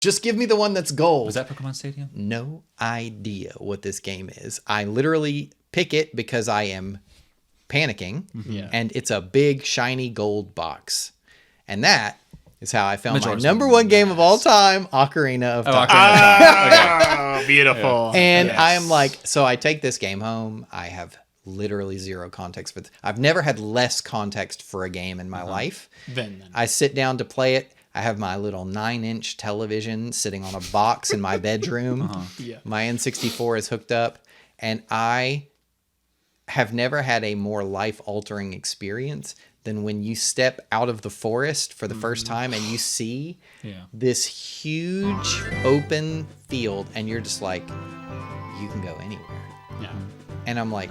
Just give me the one that's gold. Was that Pokemon Stadium? No idea what this game is. I literally pick it because I am panicking. Yeah. And it's a big, shiny gold box. And that is how I found Majora's my number one game of all time, Ocarina of Time. Oh, beautiful. And Yes. I am like, so I take this game home. I have literally zero context for I've never had less context for a game in my life. Then. I sit down to play it. I have my little 9-inch television sitting on a box in my bedroom. Yeah. My N64 is hooked up. And I have never had a more life-altering experience than when you step out of the forest for the first time and you see this huge open field and you're just like, you can go anywhere. Yeah. And I'm like,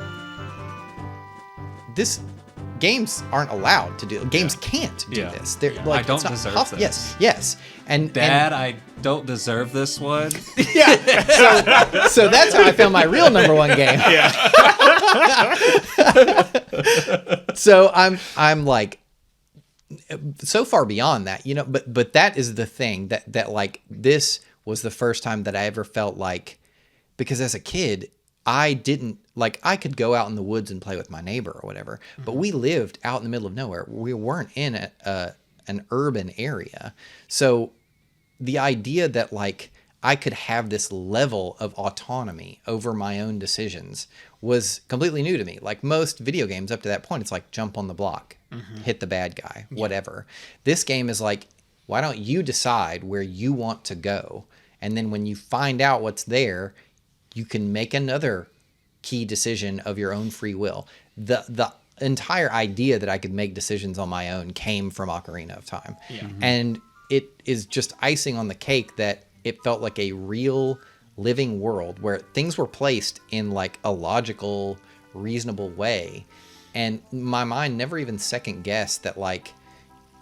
games aren't allowed to do. Games can't do this. They're like, I don't it's not deserve this. Yes. And Dad, I don't deserve this one. so that's how I found my real number one game. Yeah. So I'm like so far beyond that, you know, but that is the thing that like this was the first time that I ever felt like, because as a kid, I didn't like, I could go out in the woods and play with my neighbor or whatever, but we lived out in the middle of nowhere. We weren't in an urban area. So the idea that like I could have this level of autonomy over my own decisions was completely new to me. Like most video games up to that point, it's like jump on the block, hit the bad guy, whatever. This game is like, why don't you decide where you want to go? And then when you find out what's there, you can make another key decision of your own free will. The entire idea that I could make decisions on my own came from Ocarina of Time. Yeah. And it is just icing on the cake that it felt like a real living world where things were placed in like a logical, reasonable way. And my mind never even second guessed that like,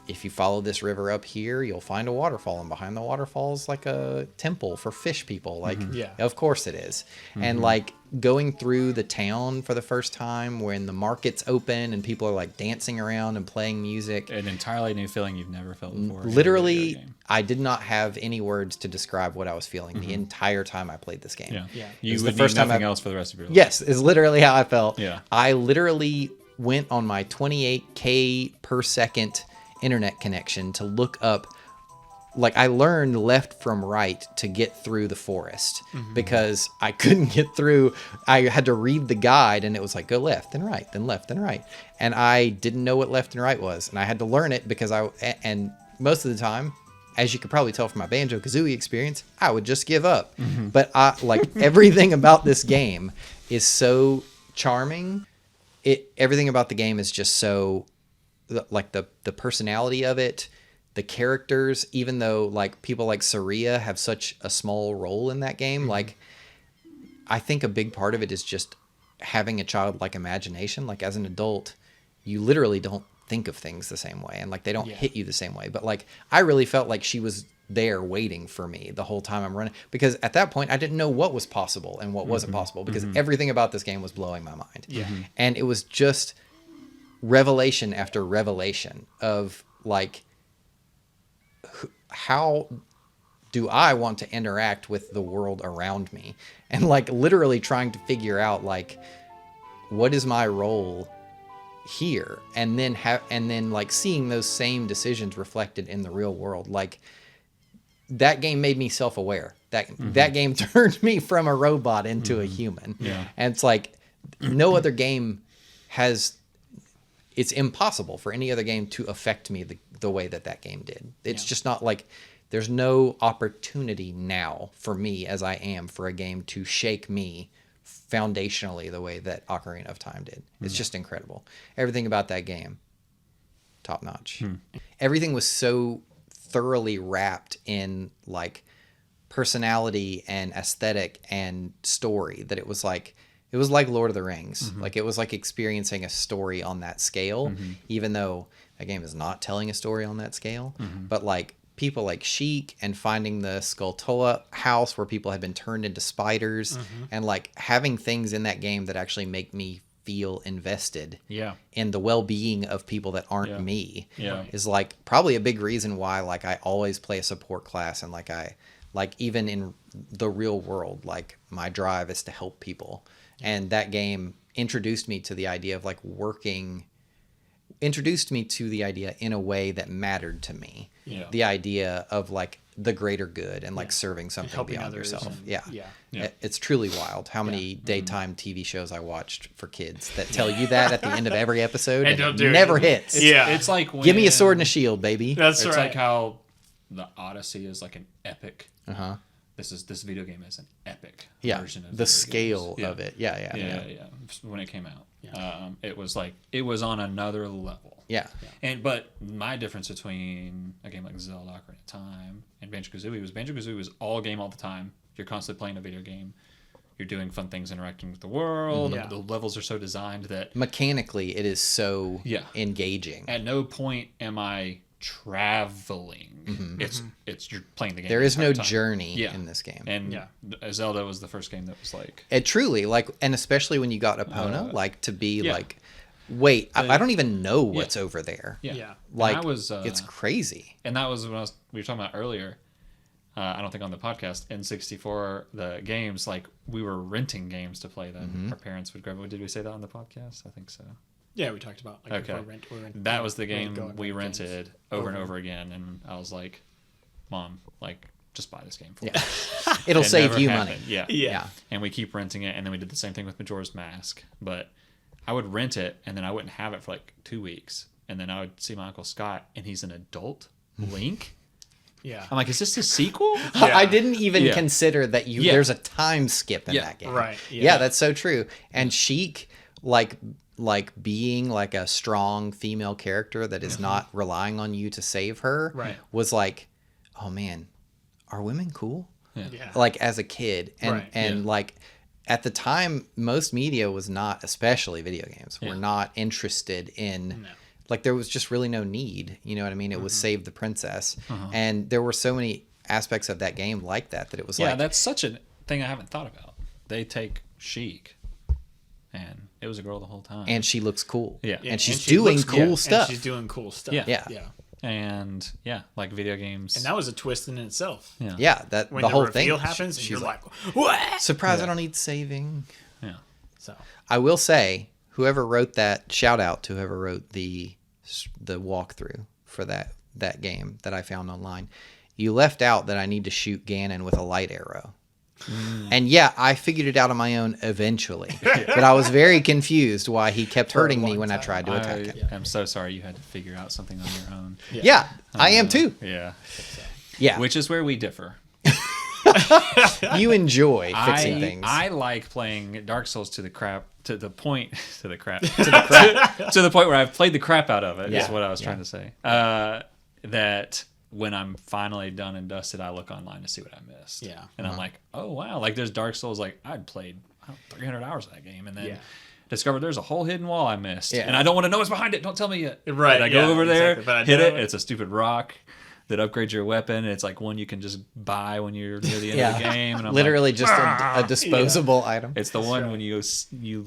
if you follow this river up here, you'll find a waterfall, and behind the waterfall is like a temple for fish people. Like, of course it is. And like going through the town for the first time when the market's open and people are like dancing around and playing music. An entirely new feeling you've never felt before. Literally, I did not have any words to describe what I was feeling the entire time I played this game. Yeah. It You was would the first need time nothing else for the rest of your life. Yes, is literally how I felt. Yeah. I literally went on my 28K per second internet connection to look up, like I learned left from right to get through the forest because I couldn't get through. I had to read the guide and it was like, go left and right, then left and right. And I didn't know what left and right was. And I had to learn it because and most of the time, as you could probably tell from my Banjo-Kazooie experience, I would just give up. But like everything about this game is so charming. Everything about the game is just so, like the personality of it, the characters, even though like people like Saria have such a small role in that game, like I think a big part of it is just having a childlike imagination. Like as an adult, you literally don't think of things the same way, and like they don't hit you the same way. But like I really felt like she was there waiting for me the whole time I'm running, because at that point I didn't know what was possible and what wasn't possible, because everything about this game was blowing my mind. And it was just revelation after revelation of like, how do I want to interact with the world around me, and like literally trying to figure out like, what is my role here, and then like seeing those same decisions reflected in the real world. Like that game made me self-aware. That game turned me from a robot into a human. And it's like no other game has. It's impossible for any other game to affect me the way that game did. It's just not like, there's no opportunity now for me as I am for a game to shake me foundationally the way that Ocarina of Time did. It's just incredible. Everything about that game, top notch. Everything was so thoroughly wrapped in like personality and aesthetic and story that it was like Lord of the Rings. Like it was like experiencing a story on that scale, even though that game is not telling a story on that scale. But like people like Sheik and finding the Skulltula house where people had been turned into spiders, and like having things in that game that actually make me feel invested in the well-being of people that aren't me is like probably a big reason why like I always play a support class, and like I like even in the real world, like my drive is to help people. And that game introduced me to the idea of like introduced me to the idea in a way that mattered to me. Yeah. The idea of like the greater good and like serving And something helping beyond others yourself. and- Yeah. yeah. It's truly wild how many daytime TV shows I watched for kids that tell you that at the end of every episode And and don't it do it. never hits. Yeah. It's like when, Give me a sword and a shield, baby. That's It's right. like how the Odyssey is like an epic. Uh-huh. This video game is an epic Yeah. version of The video scale games. of it. Yeah. Yeah. When it came out, it was like it was on another level. Yeah. But my difference between a game like Zelda Ocarina of Time and Banjo-Kazooie was all game all the time. You're constantly playing a video game. You're doing fun things, interacting with the world. Yeah. The levels are so designed that Mechanically, it is so engaging. at no point am I traveling. It's you're playing the game. There the is no entire time. journey Yeah. in this game. And Zelda was the first game that was like It truly, like, and especially when you got Epona, like, to be yeah. like, wait, I don't even know what's over there. Yeah. Like, and that was, it's crazy. and that was when we were talking about earlier. I don't think on the podcast N64 the games like we were renting games to play them. Our parents would grab. Did we say that on the podcast? I think so. Yeah, we talked about like Okay. before rent. That was the we'd game go and we rent games. rented over and over again, and I was like, "Mom, like just buy this game for me." It'll It save never you happened. money. Yeah. Yeah. And we keep renting it, and then we did the same thing with Majora's Mask. But I would rent it, and then I wouldn't have it for like 2 weeks, and then I would see my Uncle Scott, and he's an adult Link. Yeah. I'm like, is this a sequel? I didn't even Yeah. consider that Yeah. there's a time skip in Yeah. that game. Right. Yeah. That's so true. And Sheik, like being like a strong female character that is not relying on you to save her, Right. was like, oh man, are women cool? Yeah. Like as a kid, and Right. and like at the time, most media was not, especially video games, were not interested in. No. Like there was just really no need, you know what I mean? It was save the princess, and there were so many aspects of that game like that it was Yeah, like, that's such a thing I haven't thought about. They take Sheik, and it was a girl the whole time. and she looks cool, Yeah. and she's she doing looks cool and stuff. she's doing cool stuff. Yeah. Yeah. Yeah. And like video games. And that was a twist in itself. yeah. Yeah, that When the whole reveal thing happens, and she's you're like, like, what? surprise! I don't need saving. Yeah. So I will say, whoever wrote that, shout out to whoever wrote the walkthrough for that game that I found online. You left out that I need to shoot Ganon with a light arrow. And yeah, I figured it out on my own eventually, but I was very confused why he kept hurting me long when I time. tried to attack him. I'm so sorry you had to figure out something on your own. Yeah, I am too. Yeah. Yeah, Which is where we differ. you enjoy fixing things. I like playing Dark Souls to the point where I've played the crap out of it. Is Yeah. what I was trying to say. That when I'm finally done and dusted, I look online to see what I missed. Yeah. And I'm like, oh wow, like there's Dark Souls. Like I'd played 300 hours of that game, and then Yeah. discovered there's a whole hidden wall I missed, Yeah. and I don't want to know what's behind it. Don't tell me yet. Right, And I go yeah, over there, exactly, but I hit know it. it. It's a stupid rock that upgrades your weapon. It's like one you can just buy when you're near the end of the game. And I'm Literally like, just a disposable item. it's the one right. when you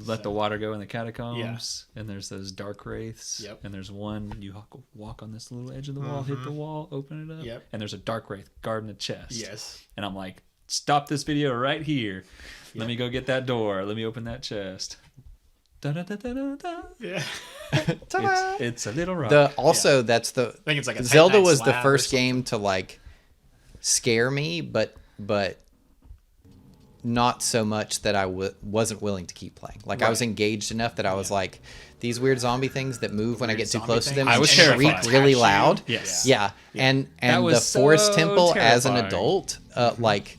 let the water go in the catacombs, and there's those dark wraiths. Yep. And there's one you walk on this little edge of the wall, hit the wall, open it up, Yep. and there's a dark wraith guarding the chest. Yes. And I'm like, stop this video right here. Let me go get that door. Let me open that chest. Da-da-da-da-da-da. Yeah. It's a little rock. That's the I think it's like a Zelda Titanite was the slab or first something. game to like scare me, but not so much that I wasn't willing to keep playing. Like I was engaged enough that I was like, these weird zombie things that move when I get too zombie close to them things. and I was shriek terrified. really Attach you. loud. Yes. Yeah. And That was the forest so temple as an terrifying. adult, like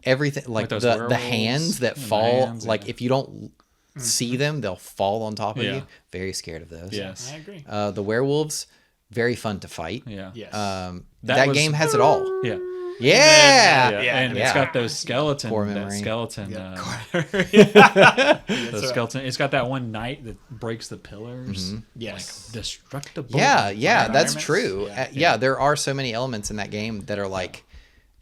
everything, like those the werewolves hands that and the fall, hands, like yeah. if you don't see them, they'll fall on top of Yeah. you. Very scared of those. Yes. I agree. The werewolves, very fun to fight. Yeah. Yes. That was- game has it all. Yeah. Yeah. Yeah. And Yeah. it's got those skeleton. Poor That memory. skeleton. That's skeleton. It's got that one knight that breaks the pillars. Yes. Destructible. Yeah, that's environments. true. Yeah. There are so many elements in that game that are like,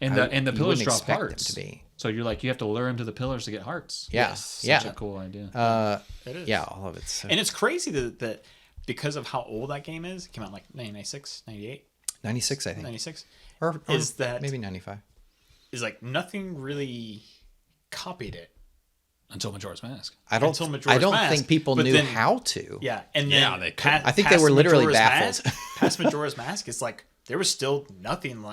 And I- the you pillars wouldn't drop expect them hearts. to be. So you're like you have to lure him to the pillars to get hearts. yeah, Yes, yeah, Such a cool idea. It is. yeah, all of it's so, And it's crazy that because of how old that game is, it came out in like 1996, 98, 96, I think, 96. or Is that- maybe 95? is like nothing really copied it. Until Majora's Mask. Until Majora's Mask, think people but knew then- how to. Yeah, and then they could. I think they were literally baffled. Past Majora's Mask, it's like there was still nothing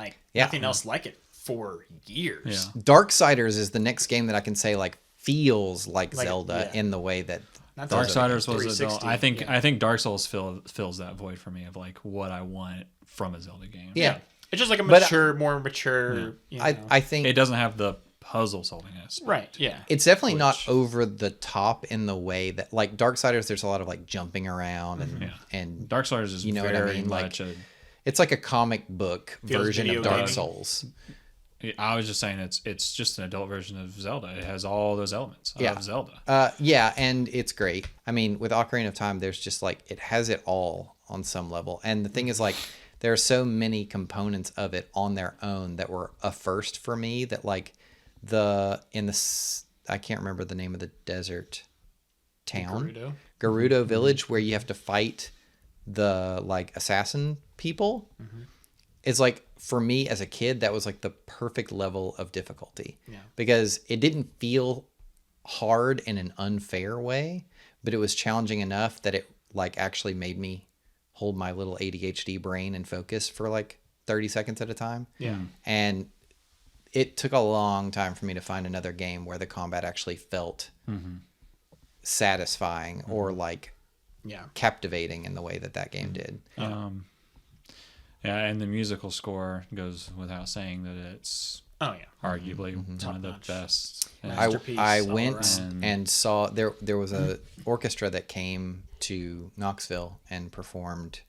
else like it for years. Yeah. Darksiders is the next game that I can say like feels like Zelda yeah. in the way that Not those Darksiders was 360, I think yeah. I think Dark Souls fills that void for me of like what I want from a Zelda game. yeah. It's just like a But- more mature. You know. I think It doesn't have the puzzle solving aspect. right. Yeah. it's definitely not Which- over the top in the way that like Darksiders there's a lot of like jumping around and Yeah. and Darksiders is You know what I very mean? Like, much a. it's like a comic book Feels version of video Dark gaming. Souls. I was just saying it's just an adult version of Zelda. It has all those elements of Zelda. Yeah, and it's great. I mean, with Ocarina of Time, there's just like it has it all on some level. And the thing is, like, there are so many components of it on their own that were a first for me. That like I can't remember the name of the desert town, Gerudo Village, where you have to fight the like assassin people. It's like for me as a kid, that was like the perfect level of difficulty. Yeah. Because it didn't feel hard in an unfair way, but it was challenging enough that it like actually made me hold my little ADHD brain and focus for like 30 seconds at a time. Yeah. And it took a long time for me to find another game where the combat actually felt satisfying or like Yeah. captivating in the way that game did. Yeah, and the musical score goes without saying that it's Oh yeah. arguably one of the Top-notch. best. And Masterpiece I all went around. and saw there was a orchestra that came to Knoxville and performed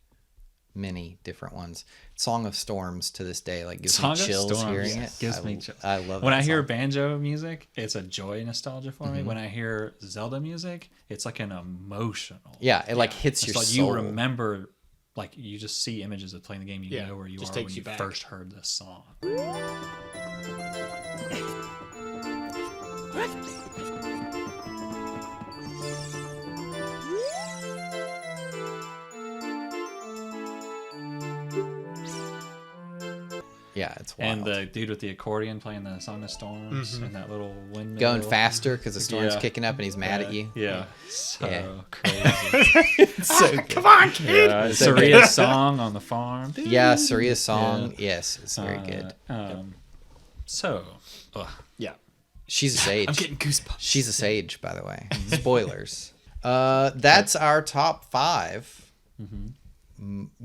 many different ones. Song of Storms to this day like gives Song me of chills Storms hearing it. gives me chills. I love when that I hear song. banjo music, it's a joy nostalgia for me. When I hear Zelda music, it's like an emotional. Yeah, it like hits It's your like soul. you remember, like you just see images of playing the game. You Yeah, know where you just are takes when you you back. first heard this song. Yeah, it's wild. And the dude with the accordion playing the Song of Storms and that little windmill. Going faster because the storm's Yeah. kicking up and he's mad at you. Yeah. So Yeah. crazy. So good. Come on, kid. Yeah, Saria's song on the farm. Yeah, Saria's song. Yes, it's very good. So, Yeah. She's a sage. I'm getting goosebumps. She's a sage, by the way. Spoilers. That's our top 5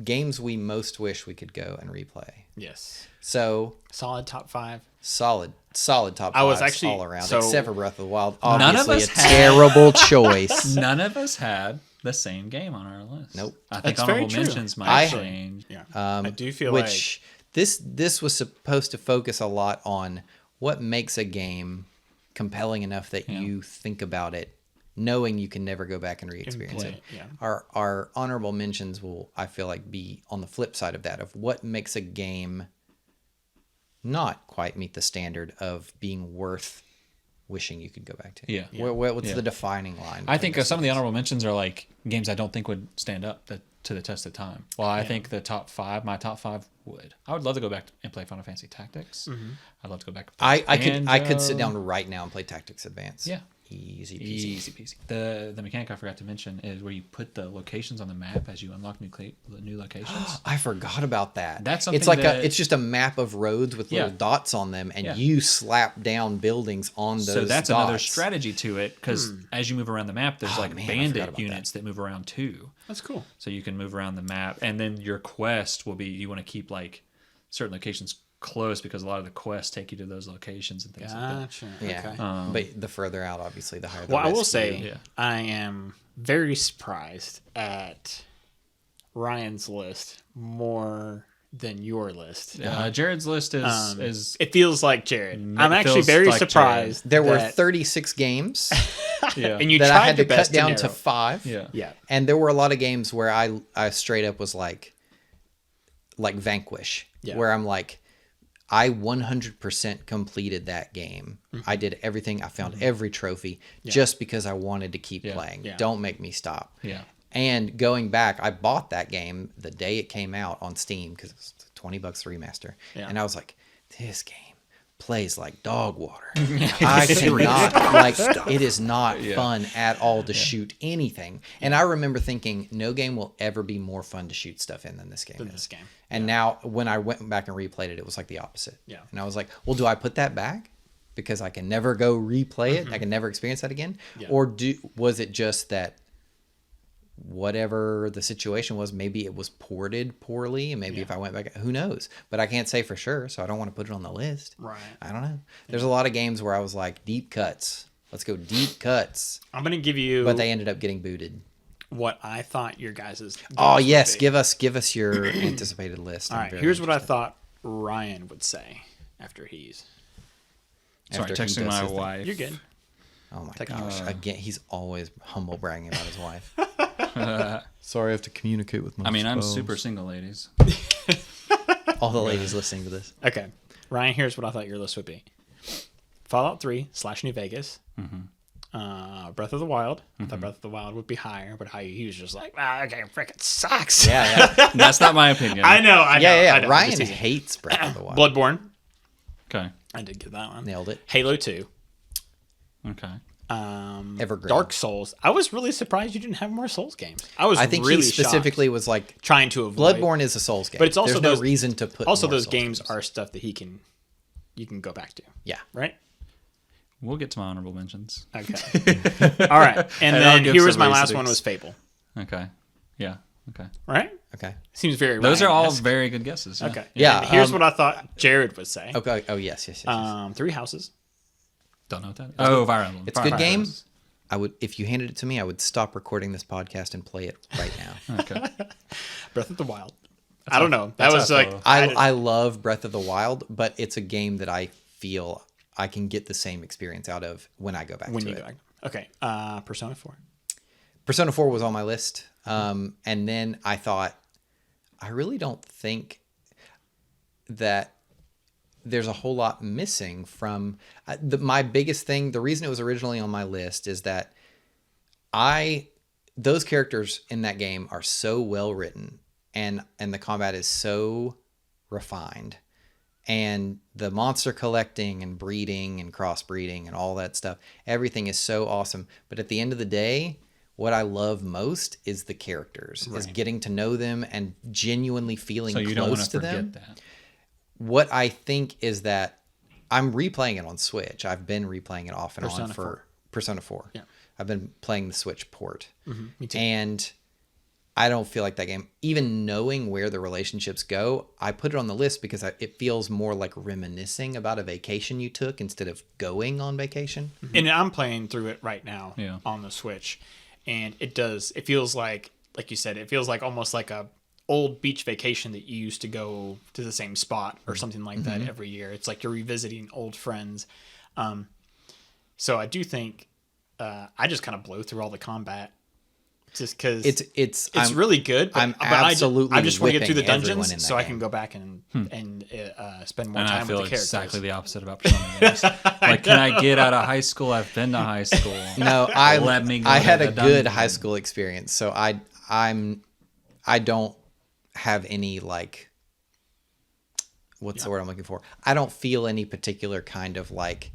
games we most wish we could go and replay. Yes. So Solid top 5. solid top 5 I was actually- all around, so- except for Breath of the Wild. None of Obviously, us a had- terrible choice. none of us had the same game on our list. Nope. I think That's very honorable true. mentions might I- change. Yeah. I do feel Which this was supposed to focus a lot on what makes a game compelling enough that you think about it, knowing you can never go back and re-experience play it. it, yeah. Our honorable mentions will, I feel like, be on the flip side of that, of what makes a game not quite meet the standard of being worth wishing you could go back to. Yeah. What's Yeah. the defining line? I for think this some of the list? honorable mentions are like games I don't think would stand up to the test of time. Well, I think the top 5, my top 5 would. I would love to go back and play Final Fantasy Tactics. I'd love to go back. And play I could sit Banjo. down right now and play Tactics Advance. Yeah. Easy peasy. Easy peasy. The mechanic I forgot to mention is where you put the locations on the map as you unlock new locations. I forgot about that. That's it's something like that- it's just a map of roads with little Yeah. dots on them, and Yeah. you slap down buildings on those. So that's another dots. strategy to it because as you move around the map, there's like man, I forgot bandit about units that move around too. That's cool. So you can move around the map, and then your quest will be you want to keep like certain locations close because a lot of the quests take you to those locations and things like that. Gotcha. Yeah, Okay. but the further out, obviously, the higher. The Well, I will risk say you- Yeah. I am very surprised at Ryan's list more than your list. Jared's list is It feels like Jared. It I'm actually feels very like surprised. there were that- 36 games yeah and you that tried I had your to cut best down narrow. to 5. yeah Yeah. And there were a lot of games where I straight up was like Vanquish, Yeah. where I'm like, I 100% completed that game. I did everything. I found every trophy just because I wanted to keep playing. Yeah. Don't make me stop. yeah. And going back, I bought that game the day it came out on Steam because it was $20 remaster. Yeah. And I was like, this game plays like dog water. I cannot, like, it is not fun at all to shoot anything. And I remember thinking, no game will ever be more fun to shoot stuff in than this game is. And now, when I went back and replayed it, it was like the opposite. Yeah. And I was like, well, do I put that back? Because I can never go replay it. I can never experience that again. Yeah. Or was it just that whatever the situation was, maybe it was ported poorly, and maybe if I went back, who knows? But I can't say for sure, so I don't want to put it on the list. Right. I don't know. There's a lot of games where I was like, deep cuts. Let's go deep cuts. I'm going to give you... But they ended up getting booted. What I thought your guys' Oh, yes. Give us your anticipated list. All right. Here's what I thought Ryan would say after he's... Sorry, texting my wife. You're good. Oh my gosh. Again, he's always humble bragging about his wife. Sorry, I have to communicate with my spouse. I'm super single, ladies. All the ladies listening to this. Okay. Ryan, here's what I thought your list would be. Fallout 3 / New Vegas. Breath of the Wild. I thought Breath of the Wild would be higher, but he was just like, that game freaking sucks. Yeah. That's not my opinion. I know. Yeah. Ryan hates Breath of the Wild. Bloodborne. Okay. I did get that one. Nailed it. Halo 2. Okay. Evergreen. Dark Souls. I was really surprised you didn't have more Souls games. I think really he specifically was like trying to avoid. Bloodborne is a Souls game, but it's also there's no reason to put. Also, more those Souls games are stuff that you can go back to. Yeah. Right. We'll get to my honorable mentions. Okay. All right, and then here was my last one was Fable. Okay. Yeah. Okay. Right. Okay. Seems very. Those are all very good guesses. Yeah. Okay. Yeah. And here's what I thought Jared would say. Okay. Oh yes. 3 Houses. Don't know what that is. Oh, Fire Emblem. It's a good game. I would, if you handed it to me, I would stop recording this podcast and play it right now. Okay. Breath of the Wild. I don't know. That was like I love Breath of the Wild, but it's a game that I feel I can get the same experience out of when I go back to it. Go back. Okay. Persona 4. Persona 4 was on my list. And then I thought, I really don't think that there's a whole lot missing from my biggest thing. The reason it was originally on my list is that those characters in that game are so well written, and the combat is so refined, and the monster collecting and breeding and crossbreeding and all that stuff, everything is so awesome. But at the end of the day, what I love most is the characters, is getting to know them and genuinely feeling close to them. So you don't want to forget that. What I think is that I'm replaying it on Switch. I've been replaying it off and on for Persona 4. Yeah. I've been playing the Switch port. Me too. And I don't feel like that game, even knowing where the relationships go, I put it on the list because it feels more like reminiscing about a vacation you took instead of going on vacation. And I'm playing through it right now on the Switch. And it feels like you said, it feels like almost like a old beach vacation that you used to go to the same spot or something like that every year. It's like you're revisiting old friends. So I do think I just kind of blow through all the combat just because it's really good. But, I just want to get through the dungeons so I can go back and spend more time with the characters. Exactly the opposite about Persona games. Like, can I get out of high school? I've been to high school. No, I had a good high school experience, so I don't have any like what's the word I'm looking for? I don't feel any particular kind of like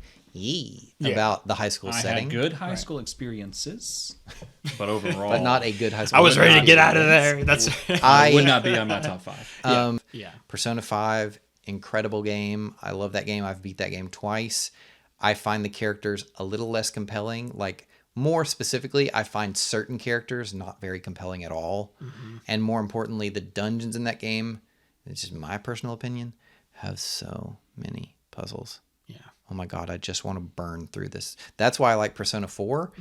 about the high school setting. I had good high school experiences, but overall, but not a good high school. I was ready to get out of there. I would not be on my top 5. Persona 5, incredible game. I love that game. I've beat that game twice. I find the characters a little less compelling. Like, more specifically, I find certain characters not very compelling at all. And more importantly, the dungeons in that game, it's just my personal opinion, have so many puzzles. Yeah. Oh my God, I just want to burn through this. That's why I like Persona 4.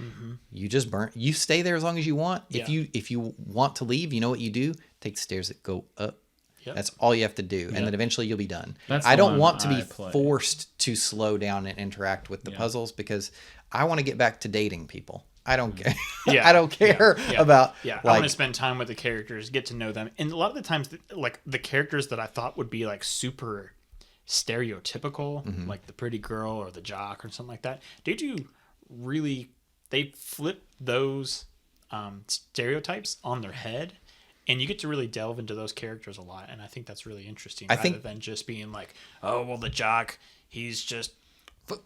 You stay there as long as you want. Yeah. If you want to leave, you know what you do? Take the stairs that go up. Yep. That's all you have to do. And then eventually you'll be done. I don't want to be forced to slow down and interact with the puzzles because I want to get back to dating people. I don't care. I don't care about. I want to spend time with the characters, get to know them. And a lot of the times, like the characters that I thought would be like super stereotypical, like the pretty girl or the jock or something like that, they flip those stereotypes on their head. And you get to really delve into those characters a lot, and I think that's really interesting. Rather than just being like, oh, well, the jock, he's just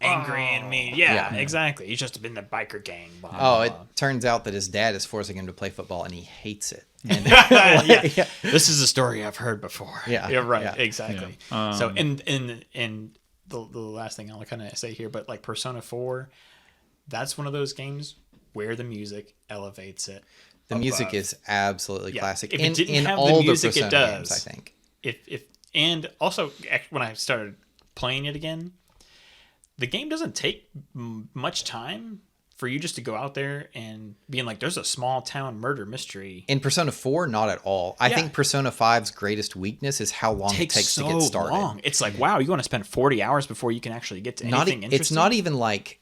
angry and mean. Yeah, exactly. He's just been the biker gang. Blah, blah, It blah. turns out that his dad is forcing him to play football, and he hates it. And Yeah. This is a story I've heard before. Yeah, right. yeah. Exactly. So, and the last thing I'll kind of say here, but like Persona 4, that's one of those games where the music elevates it. The music is absolutely classic. If it didn't in have all the music, Persona it does. games, I think. And also when I started playing it again, the game doesn't take much time for you just to go out there and being like, there's a small town murder mystery. In Persona 4, not at all. I think Persona 5's greatest weakness is how long it takes to get started. Long. It's like, wow, you want to spend 40 hours before you can actually get to anything interesting? It's not even like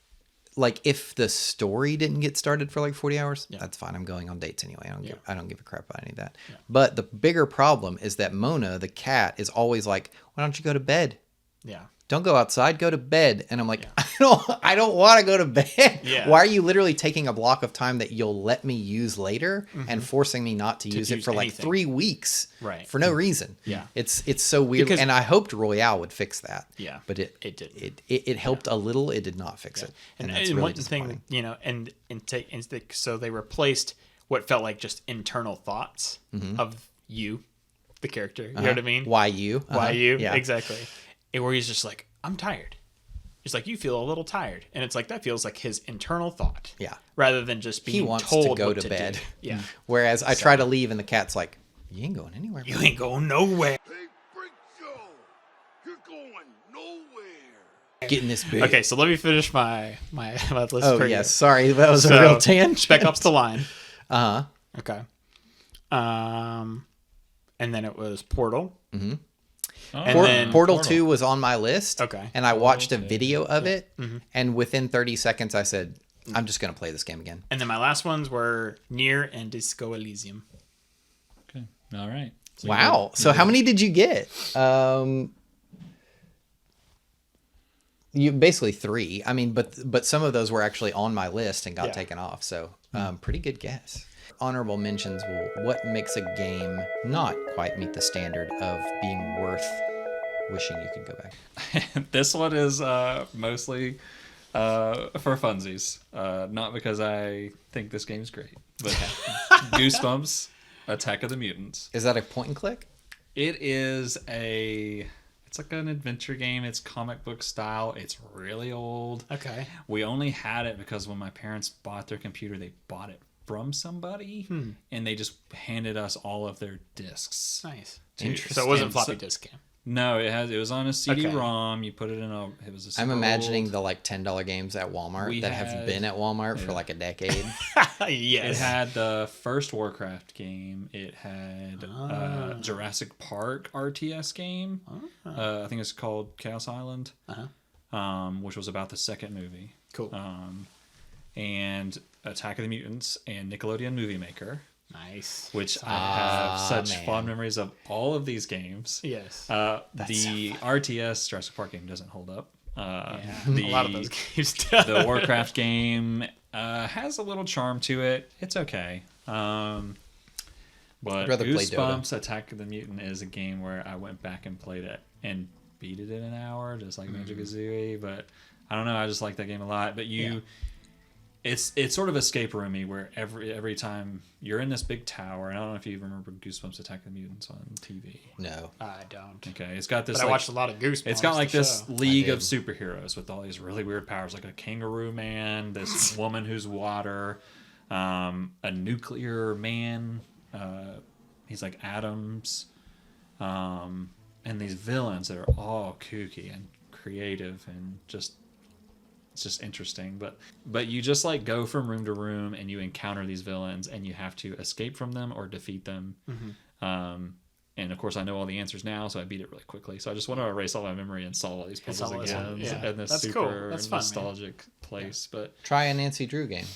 if the story didn't get started for like 40 hours, that's fine. I'm going on dates anyway. I don't give a crap about any of that. Yeah. But the bigger problem is that Mona, the cat, is always like, why don't you go to bed? Yeah. Don't go outside, go to bed. And I'm like, I don't want to go to bed. Yeah. Why are you literally taking a block of time that you'll let me use later and forcing me not to use it for like 3 weeks for no reason? Yeah. It's so weird. And I hoped Royale would fix that. Yeah. But it did. It helped a little. It did not fix it. And that's one really thing, so they replaced what felt like just internal thoughts of you, the character. You know what I mean? Why you? Why you? Yeah. Exactly. And where he's just like, I'm tired. It's like, you feel a little tired. And it's like, that feels like his internal thought. Yeah. Rather than just being He wants told to go what to bed. do. Yeah. Whereas I try to leave and the cat's like, you ain't going anywhere. You ain't going nowhere. Hey, Freak Show, you're going nowhere. Get in this bed. Okay, so let me finish my list. Oh, for yes. you. Sorry. That was So, a real tangent. Spec Ops: The Line. Uh-huh. Okay. And then it was Portal. Mm-hmm. And then Portal 2 was on my list. Okay. And I watched a video of it. And within 30 seconds, I said, I'm just going to play this game again. And then my last ones were Nier and Disco Elysium. Okay. All right. So Wow. So how many did you get? You basically 3. I mean, but some of those were actually on my list and got taken off. So pretty good guess. Honorable mentions will what makes a game not quite meet the standard of being worth wishing you could go back. This one is mostly for funsies, not because I think this game's great, but Goosebumps: Attack of the Mutants. Is that a point and click? It is it's like an adventure game. It's comic book style. It's really old. Okay. We only had it because when my parents bought their computer, they bought it from somebody, and they just handed us all of their discs. Nice. Interesting. So it wasn't floppy disk game. No, it was on a CD-ROM. You put it in it was a I'm super imagining old. the like $10 games at Walmart We that have had- been at Walmart for like a decade. Yes. It had the first Warcraft game. It had Jurassic Park RTS game. I think it's called Chaos Island, which was about the second movie. Cool. And Attack of the Mutants and Nickelodeon Movie Maker, Nice. which I have such man. fond memories of all of these games. Yes. The RTS Jurassic Park game doesn't hold up. A The, lot of those games. the Warcraft game has a little charm to it. It's okay. But rather play Goosebumps Attack of the Mutant is a game where I went back and played it and beat it in an hour, just like Banjo-Kazooie. But I don't know. I just like that game a lot. But it's sort of escape roomy where every time you're in this big tower, and I don't know if you remember Goosebumps Attack of the Mutants on TV. No. I don't. Okay, it's got this. But I watched a lot of Goosebumps. It's got like the this show. league of superheroes with all these really weird powers, like a kangaroo man, this woman who's water, a nuclear man. He's like atoms, and these villains that are all kooky and creative and just. It's just interesting, but you just like go from room to room and you encounter these villains and you have to escape from them or defeat them. And of course, I know all the answers now, so I beat it really quickly. So I just want to erase all my memory and solve all these puzzles all this again one, yeah. in this That's super cool. That's fun, man. nostalgic place. But Try a Nancy Drew game.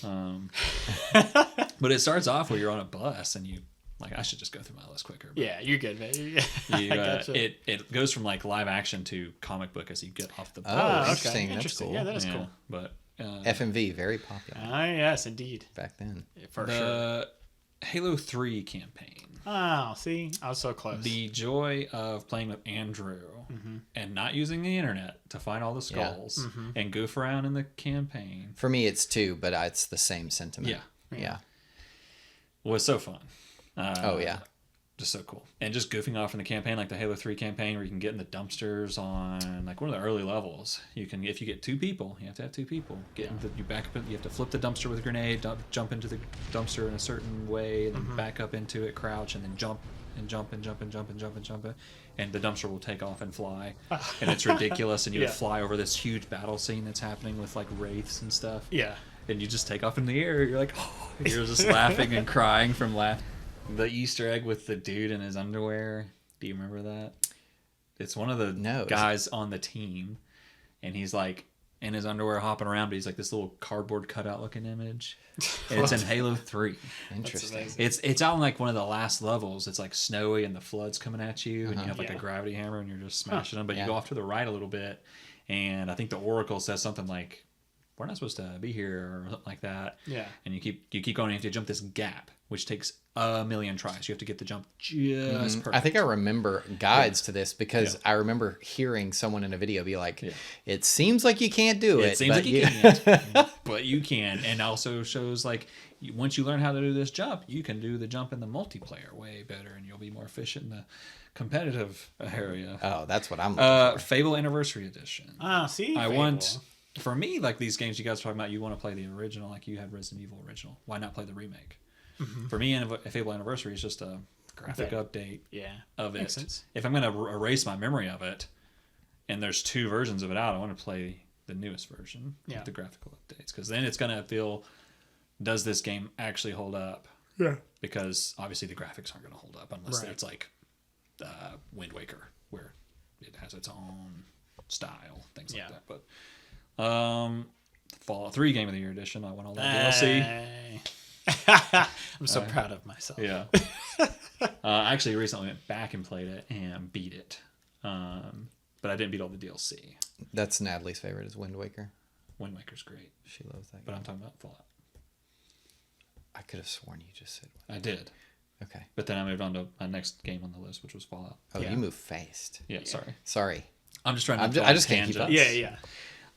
but it starts off where you're on a bus and you like I should just go through my list quicker. But Yeah, you're good, man. you, I gotcha. it goes from like live action to comic book as you get off the bus. Oh, okay. interesting. That's Interesting. cool. Yeah, that is Yeah, cool. But FMV, very popular Ah, yes, indeed. back then. For sure. the Halo 3 campaign. Oh, see, I was so close. The joy of playing with Andrew and not using the internet to find all the skulls and goof around in the campaign. For me, it's 2, but it's the same sentiment. Yeah. Was so fun. Oh, yeah. Just so cool. And just goofing off in the campaign, like the Halo 3 campaign, where you can get in the dumpsters on like one of the early levels. You can, if you get 2 people, you have to have 2 people. You back up. You have to flip the dumpster with a grenade, jump into the dumpster in a certain way, and then back up into it, crouch, and then jump and jump and jump and jump and jump and jump, and the dumpster will take off and fly. And it's ridiculous. And you would fly over this huge battle scene that's happening with like wraiths and stuff. Yeah. And you just take off in the air. You're like, oh, you're just laughing and crying from laughing. The Easter egg with the dude in his underwear. Do you remember that? It's one of the guys on the team, and he's like in his underwear hopping around, but he's like this little cardboard cutout looking image. And it's in Halo 3. Interesting. It's out in like one of the last levels. It's like snowy and the flood's coming at you, and you have like a gravity hammer and you're just smashing them. But you go off to the right a little bit, and I think the Oracle says something like, "We're not supposed to be here," or something like that. Yeah. And you keep going. You have to jump this gap, which takes a million tries. You have to get the jump just perfect. I think I remember guides to this because I remember hearing someone in a video be like, "It seems like you can't do it. It seems like you can't, but you can." And also shows like once you learn how to do this jump, you can do the jump in the multiplayer way better, and you'll be more efficient in the competitive area. Oh, that's what I'm looking for. Fable Anniversary Edition. See, I want. For me, like these games you guys are talking about, you want to play the original, like you had Resident Evil original. Why not play the remake? For me, Fable Anniversary is just a graphic update of it. Makes sense. If I'm going to erase my memory of it, and there's 2 versions of it out, I want to play the newest version with the graphical updates. Because then it's going to feel, does this game actually hold up? Yeah. Because obviously the graphics aren't going to hold up unless it's like Wind Waker, where it has its own style, things like that. But Fallout 3 Game of the Year edition. I want all that DLC. I'm so proud of myself. Yeah. I actually recently went back and played it and beat it. But I didn't beat all the DLC. That's Natalie's favorite is Wind Waker. Wind Waker's great. She loves that game. But I'm talking about Fallout. I could have sworn you just said I did. Okay. But then I moved on to my next game on the list, which was Fallout. Oh, you move fast. Yeah, Sorry. I'm just trying to I just can't keep up. Yeah.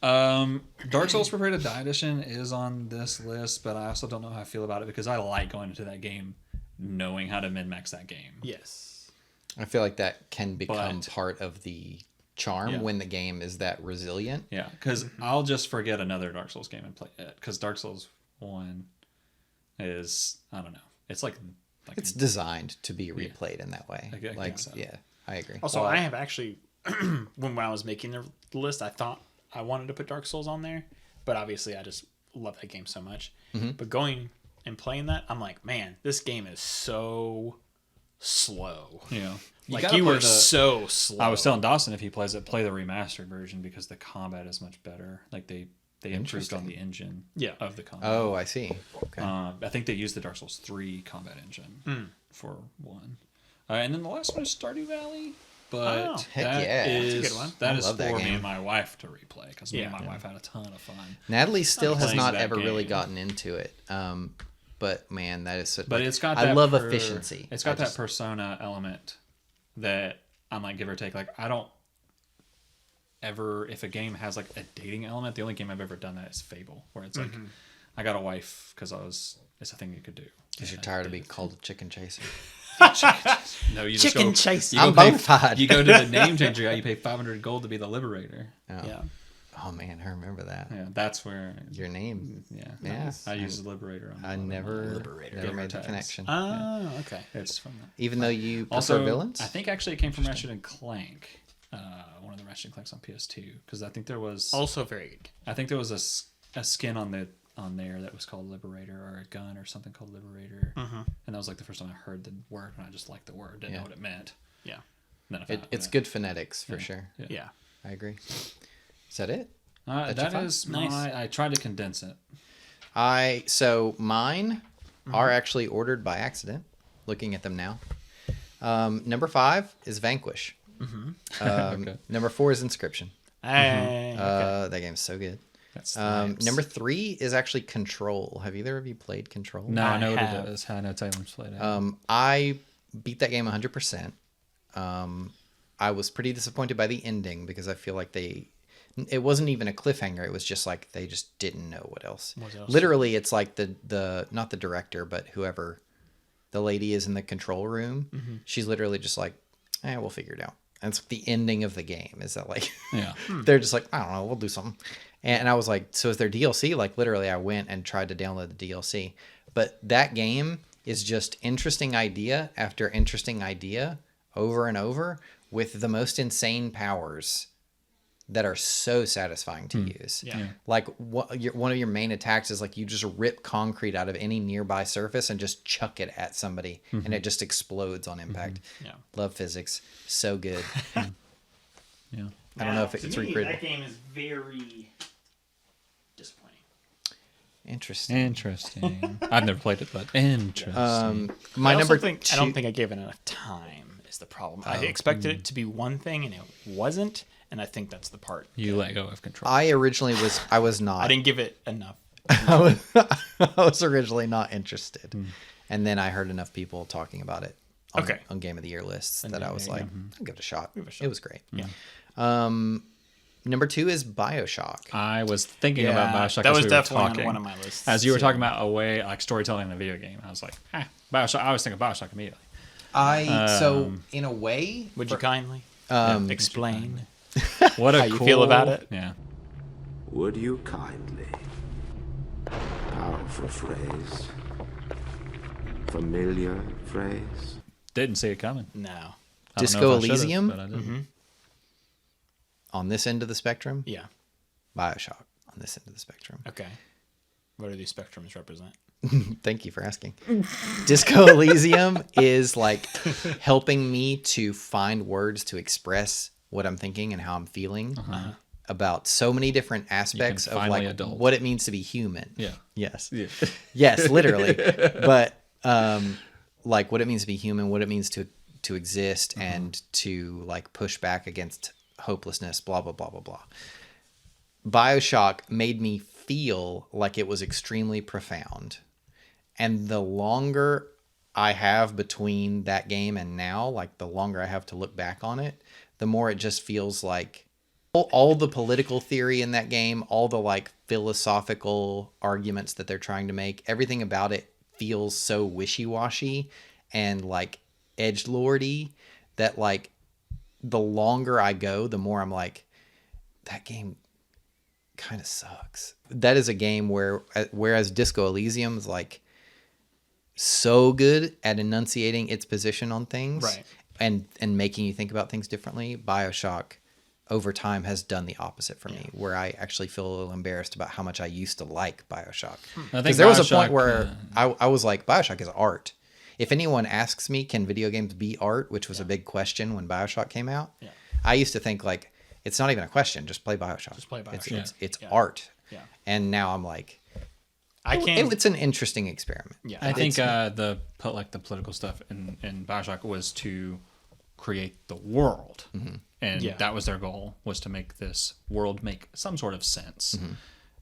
Dark Souls Prepare to Die Edition is on this list, but I also don't know how I feel about it because I like going into that game knowing how to min-max that game. Yes. I feel like that can become part of the charm when the game is that resilient. Yeah, because I'll just forget another Dark Souls game and play it. Because Dark Souls 1 is, I don't know. It's like it's designed to be replayed in that way. I guess so. Yeah, I agree. Also, I have actually, when I was making the list, I thought I wanted to put Dark Souls on there, but obviously I just love that game so much. But going and playing that, I'm like, man, this game is so slow. Yeah. Like you were so slow. I was telling Dawson if he plays it, play the remastered version because the combat is much better. Like they improved on the engine of the combat. Oh, I see. Okay. I think they used the Dark Souls 3 combat engine for 1. And then the last one is Stardew Valley. But that's a good one. That is for me and my wife to replay because me and my wife had a ton of fun. Natalie still has not ever really game. gotten into it. But man, that is such. But it's got. I love efficiency. It's got that Persona element that I'm like give or take. Like I don't ever if a game has like a dating element. The only game I've ever done that is Fable, where it's like I got a wife because it's a thing you could do. Because you're tired of being called a chicken chaser. No, you Chicken just go. chase. I'm bonafide. You go to the name changer. You pay 500 gold to be the liberator. Oh. Yeah. Oh man, I remember that. Yeah, that's where Your name. Yeah, Yeah. I use the liberator. I never made the connection. Oh, okay. It's fun. Even though you prefer Also, villains. I think actually it came from Ratchet and Clank, one of the Ratchet and Clanks on PS2, because I think there was Also very good. I think there was a skin on there that was called Liberator, or a gun or something called Liberator, and that was like the first time I heard the word, and I just liked the word, didn't know what it meant. Yeah. And then It's good phonetics for sure. Yeah. I agree. Is that it? That is Nice. I tried to condense it. So mine are actually ordered by accident. Looking at them now. Number 5 is Vanquish. Okay. Number 4 is Inscription. Hey. That game's so good. That's Number 3 is actually Control. Have either of you played Control? No, I know what have. it is. I know Taylor's played it. I beat that game 100%. I was pretty disappointed by the ending because I feel like it wasn't even a cliffhanger. It was just like they just didn't know what else. Literally, it's like the not the director, but whoever the lady is in the control room. She's literally just like, we'll figure it out. And it's the ending of the game. Is that like, Yeah. they're just like, I don't know, we'll do something. And I was like, so is there DLC? Like literally I went and tried to download the DLC. But that game is just interesting idea after interesting idea over and over with the most insane powers that are so satisfying to use. Yeah. Like one of your main attacks is like you just rip concrete out of any nearby surface and just chuck it at somebody and it just explodes on impact. Yeah. Love physics. So good. Yeah. I don't know if it's to me, recreatable. that game is very disappointing. Interesting. I've never played it, but interesting. My I number also think, two. I don't think I gave it enough time is the problem. I expected it to be one thing and it wasn't, and I think that's the part. You let go of control. I originally was not. I didn't give it enough. I was originally not interested, and then I heard enough people talking about it on Game of the Year lists that I was like, I'll give it a shot. It was great. Yeah. Number 2 is BioShock. I was thinking about Bioshock. That as was we were definitely talking. on one of my lists. As you were too. talking about a way like storytelling in a video game, I was like, Bioshock. I was thinking Bioshock immediately. So in a way, Would you kindly explain What a how you feel about it? Yeah. Would you kindly? Powerful phrase. Familiar phrase. Didn't see it coming. No. I don't know Disco if I should've, Elysium? but I didn't. on this end of the spectrum, Yeah. BioShock on this end of the spectrum. Okay. What do these spectrums represent? Thank you for asking. Disco Elysium is like helping me to find words to express what I'm thinking and how I'm feeling about so many different aspects of finally like adult. what it means to be human. Yeah. Yes. Yeah. Yes, literally. But like what it means to be human, what it means to exist and to like push back against hopelessness, blah blah blah blah blah. BioShock made me feel like it was extremely profound. And the longer I have between that game and now, like the longer I have to look back on it, the more it just feels like all the political theory in that game, all the like philosophical arguments that they're trying to make, everything about it feels so wishy-washy and like edgelordy that like the longer I go, the more I'm like, that game kind of sucks. That is a game where, whereas Disco Elysium is like so good at enunciating its position on things, Right. and making you think about things differently, BioShock over time has done the opposite for me, where I actually feel a little embarrassed about how much I used to like BioShock. I think Because there was a point BioShock, where I was like, BioShock is art. If anyone asks me, can video games be art, which was a big question when BioShock came out, I used to think like, it's not even a question, just play BioShock. Just play BioShock. It's art. Yeah. And now I'm like, I can't. it's an interesting experiment. Yeah. I think the political stuff in BioShock was to create the world, and Yeah. that was their goal, was to make this world make some sort of sense.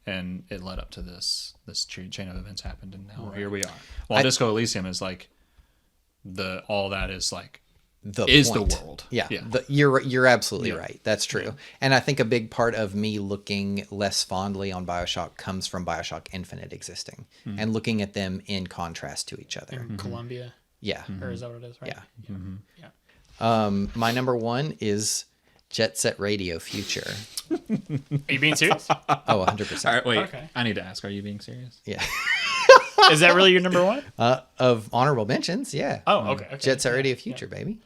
And it led up to this chain of events happened, and now here we are. While Disco Elysium is like all that is like The point. The world. Yeah, Yeah. You're absolutely right. That's true. And I think a big part of me looking less fondly on BioShock comes from BioShock Infinite existing and looking at them in contrast to each other. Columbia, Yeah. or is that what it is? Right. Yeah. Yeah. My number 1 is Jet Set Radio Future. Are you being serious? Oh, 100%. All right, wait. Okay. I need to ask: are you being serious? Yeah. Is that really your number one? Of honorable mentions, yeah. Oh, okay. Jet Set Radio Future, baby.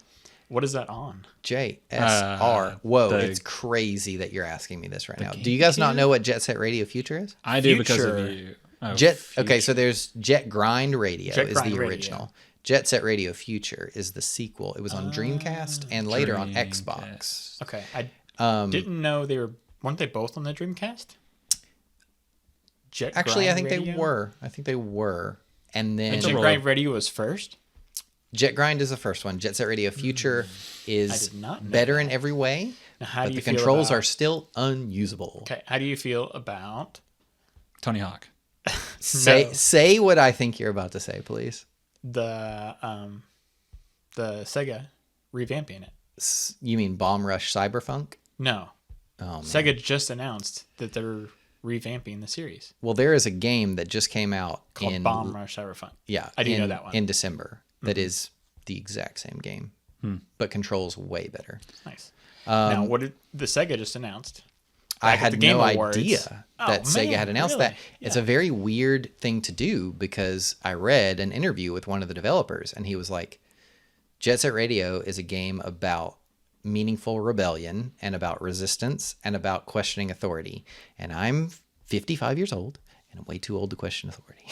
What is that on? JSR. Whoa, the- it's crazy that you're asking me this right now. Do you guys not know what Jet Set Radio Future is? I do because Future. of you. Oh, Okay, so there's Jet Grind Radio Jet is Grind the Radio. original. Jet Set Radio Future is the sequel. It was on Dreamcast and later on Xbox. Okay, I didn't know weren't they both on the Dreamcast? Jet Actually, I Grind think they Radio? were. And then Jet Grind Radio was first. Jet Grind is the first one. Jet Set Radio Future is did not know better in every way, Now, how but do you the feel controls about- are still unusable. Okay, how do you feel about Tony Hawk. Say what I think you're about to say, please. the Sega revamping it? You mean Bomb Rush Cyberpunk? No, Oh man. Sega just announced that they're revamping the series Well, there is a game that just came out called in Bomb Rush Cyberpunk. Yeah, I do know in- that one. in December. That is the exact same game, but controls way better. Nice. Now, what did the Sega just announced? I Back at had the Game no Awards. idea Oh, that Sega man, had announced really? that. It's a very weird thing to do because I read an interview with one of the developers and he was like, Jet Set Radio is a game about meaningful rebellion and about resistance and about questioning authority. And I'm 55 years old and I'm way too old to question authority.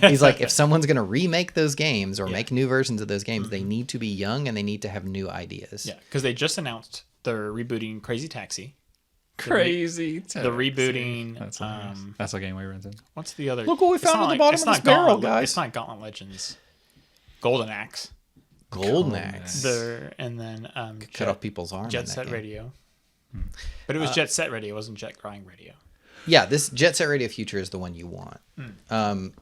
He's like, if someone's going to remake those games or make new versions of those games, they need to be young and they need to have new ideas. Yeah, because they just announced they're rebooting Crazy Taxi. Crazy. The rebooting. That's hilarious. That's what game we rented. What's the other? Look what we it's found not at the bottom it's of this not barrel, Gauntlet- guys. It's not Gauntlet Legends. Golden Axe. Golden Axe. And then Cut off people's arms. Jet Set Radio. But it was Jet Set Radio, it wasn't Jet Grind Radio. Yeah, this Jet Set Radio Future is the one you want.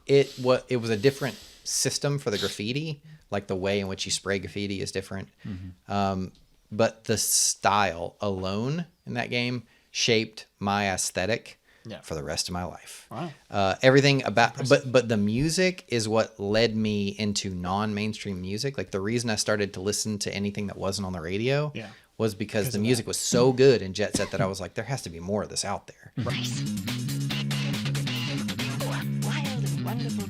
It was a different system for the graffiti, like the way in which you spray graffiti is different. But the style alone in that game shaped my aesthetic for the rest of my life. Wow. Everything about, but the music is what led me into non-mainstream music. Like the reason I started to listen to anything that wasn't on the radio was because the music was so good in Jet Set that I was like, there has to be more of this out there. Wild and wonderful.